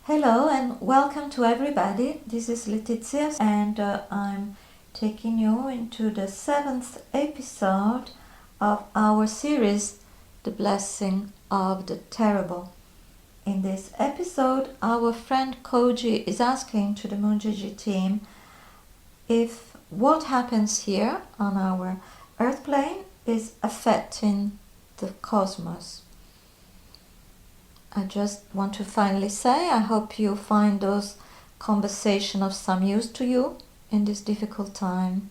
Hello and welcome to everybody. This is Letizia and I'm taking you into the seventh episode of our series, The Blessing of the Terrible. In this episode, our friend Koji is asking to the Munjiji team if what happens here on our Earth plane is affecting the cosmos. I just want to finally say I hope you find those conversations of some use to you in this difficult time.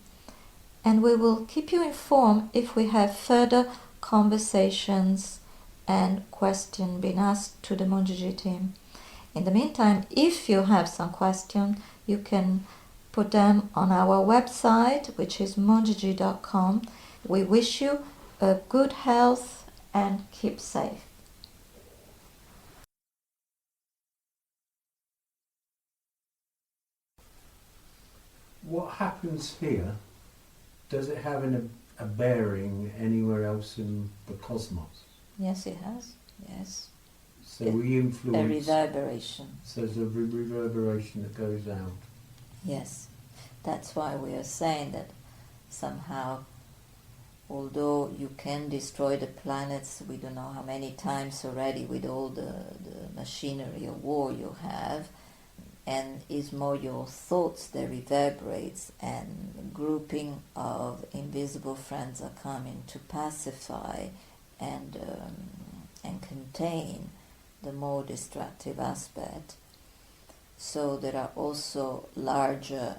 And we will keep you informed if we have further conversations and questions being asked to the Monjiji team. In the meantime, if you have some questions, you can put them on our website, which is monjiji.com. We wish you a good health and keep safe. What happens here, does it have a bearing anywhere else in the cosmos? Yes, it has. Yes. So we influence... A reverberation. So there's a reverberation that goes out. Yes. That's why we are saying that somehow, although you can destroy the planets, we don't know how many times already with all the machinery of war you have, and is more your thoughts that reverberates, and grouping of invisible friends are coming to pacify and contain the more destructive aspect. So there are also larger,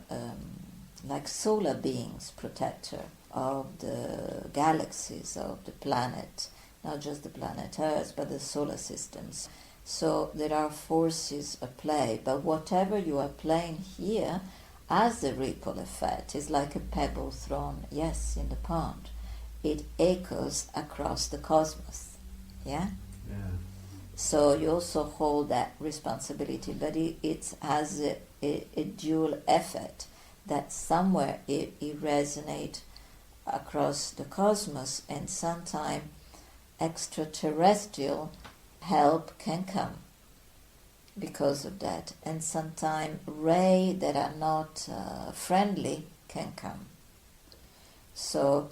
like solar beings, protector of the galaxies, of the planet, not just the planet Earth, but the solar systems. So there are forces at play, but whatever you are playing here as the ripple effect is like a pebble thrown, yes, in the pond. It echoes across the cosmos, yeah? Yeah. So you also hold that responsibility, but it has a dual effect that somewhere it resonates across the cosmos, and sometimes extraterrestrial help can come because of that, and sometimes rays that are not friendly can come. So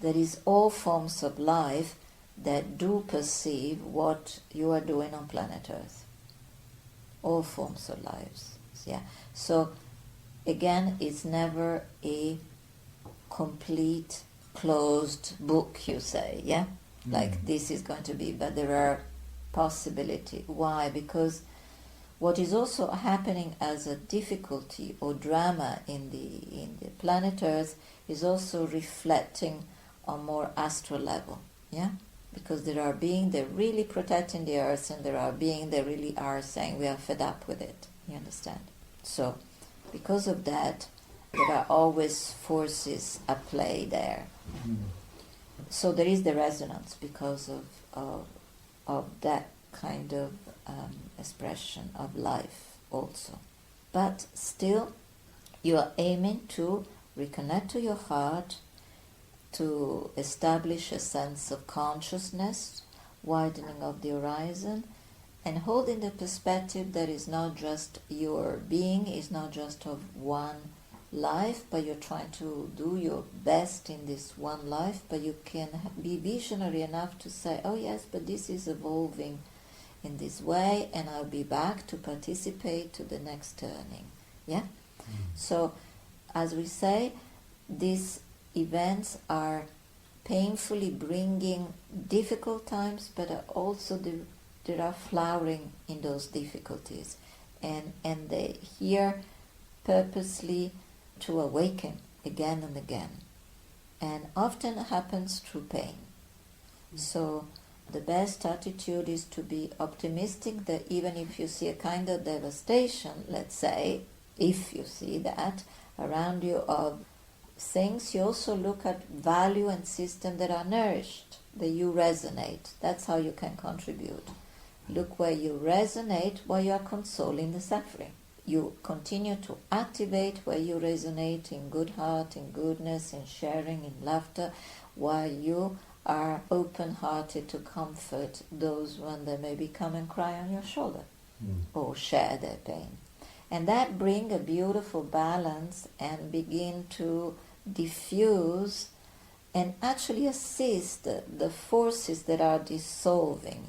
there is all forms of life that do perceive what you are doing on planet Earth. All forms of lives. Yeah. So again, it's never a complete closed book, you say, yeah? Like this is going to be, but there are possibility. Why? Because what is also happening as a difficulty or drama in the planet Earth is also reflecting on more astral level, yeah? Because there are beings that really protecting the Earth, and there are beings that really are saying we are fed up with it. You understand? So, because of that, there are always forces at play there. So there is the resonance because of that kind of expression of life also. But still, you are aiming to reconnect to your heart, to establish a sense of consciousness, widening of the horizon, and holding the perspective that is not just your being, is not just of one life, but you're trying to do your best in this one life, but you can be visionary enough to say, oh yes, but this is evolving in this way, and I'll be back to participate to the next turning. Yeah? So, as we say, these events are painfully bringing difficult times, but also there are flowering in those difficulties, and they here purposely to awaken again and again, and often happens through pain. So the best attitude is to be optimistic that even if you see a kind of devastation, let's say, if you see that around you of things, you also look at value and system that are nourished, that you resonate. That's how you can contribute. Look where you resonate, while you are consoling the suffering. You continue to activate where you resonate in good heart, in goodness, in sharing, in laughter, while you are open-hearted to comfort those when they maybe come and cry on your shoulder. or share their pain. And that bring a beautiful balance and begin to diffuse and actually assist the forces that are dissolving.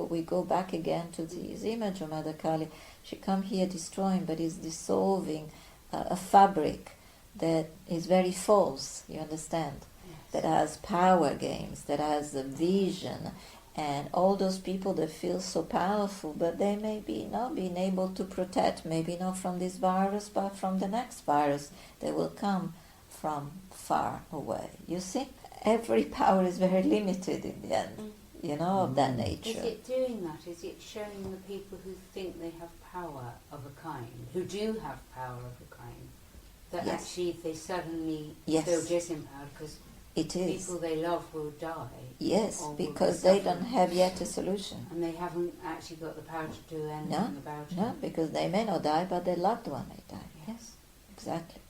We go back again to this image of Mother Kali, she come here destroying, but is dissolving a fabric that is very false, you understand? Yes. That has power games, that has a vision, and all those people that feel so powerful, but they may be not being able to protect, maybe not from this virus, but from the next virus that will come from far away. You see, every power is very limited in the end, of that nature. Is it doing that? Is it showing the people who think they have power of a kind, who do have power of a kind, that Yes. actually they suddenly Yes. feel disempowered because It is. people they love will die? Yes, or will be because they don't suffering, have yet a solution. and they haven't actually got the power to do anything about No, it. because they may not die, but their loved one may die. Yeah. Yes, exactly,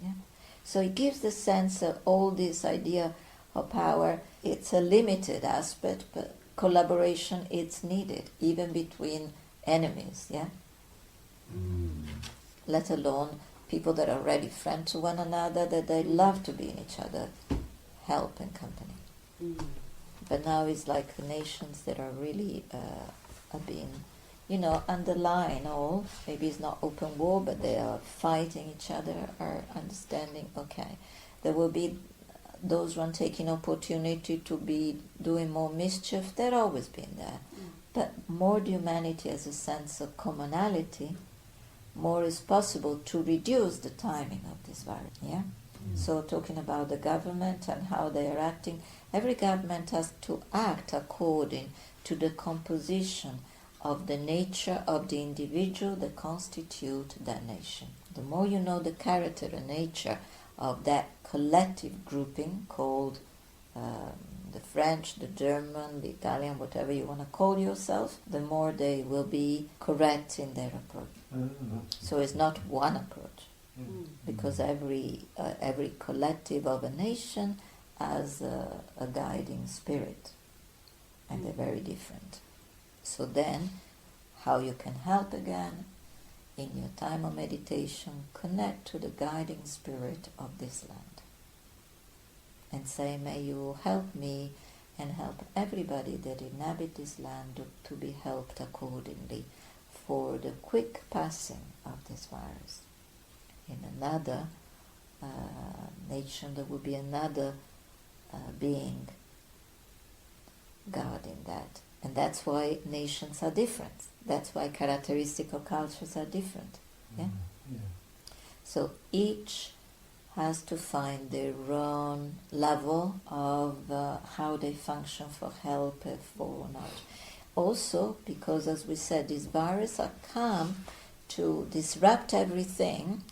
yeah. So it gives the sense of all this idea of power. It's a limited aspect, but collaboration it's needed, even between enemies, yeah? Let alone people that are already friends to one another, that they love to be in each other, help and company. Mm. But now it's like the nations that are really are being, underlying all. Maybe it's not open war, but they are fighting each other, are understanding, okay, there will be those one taking opportunity to be doing more mischief. They've always been there. But more humanity as a sense of commonality, more is possible to reduce the timing of this virus, yeah? So talking about the government and how they are acting, every government has to act according to the composition of the nature of the individual that constitute that nation. The more you know the character and nature of that collective grouping called the French, the German, the Italian, whatever you want to call yourself, the more they will be correct in their approach. So it's not one approach, because every collective of a nation has a guiding spirit, and they're very different. So then, how you can help again, in your time of meditation, connect to the guiding spirit of this land. And say, may you help me and help everybody that inhabit this land to be helped accordingly for the quick passing of this virus. In another nation, there will be another being guarding that. And that's why nations are different. That's why characteristic of cultures are different. Yeah? So each has to find their own level of how they function for help, for knowledge. Also, because as we said, these viruses are come to disrupt everything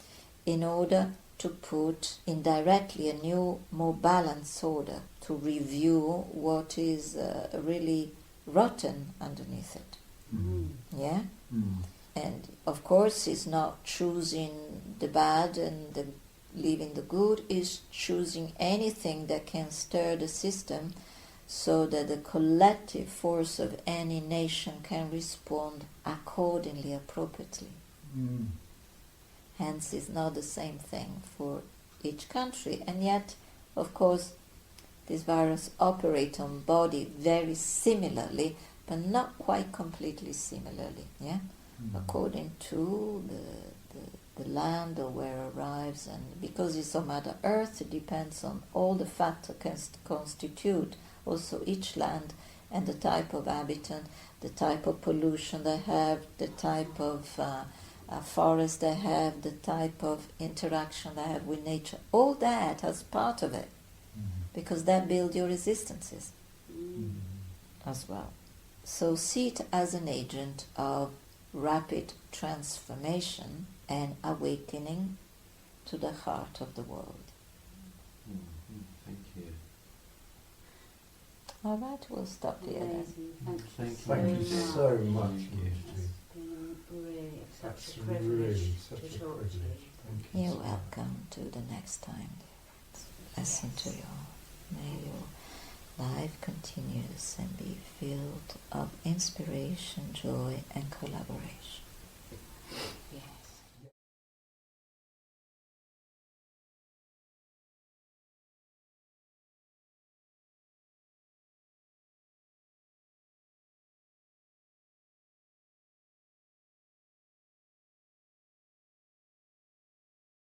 in order to put indirectly a new, more balanced order, to review what is really rotten underneath it. Yeah? And of course, it's not choosing the bad and leaving the good, is choosing anything that can stir the system so that the collective force of any nation can respond accordingly, appropriately. Hence, it's not the same thing for each country. And yet, of course, this virus operates on body very similarly, but not quite completely similarly, yeah? According to the land or where it arrives, and because it's on Mother Earth, it depends on all the factors can constitute also each land and the type of habitant, the type of pollution they have, the type of forest they have, the type of interaction they have with nature. All that as part of it, because that builds your resistances as well. So see it as an agent of rapid transformation and awakening to the heart of the world. Thank you. All right, we'll stop here then. Amazing. Thank you Thank you so so much. much. It's been really such That's a privilege really such to a talk privilege. to you. Thank you. You're so much. welcome to the next time. Listen to you. May you life continues and be filled of inspiration, joy, and collaboration.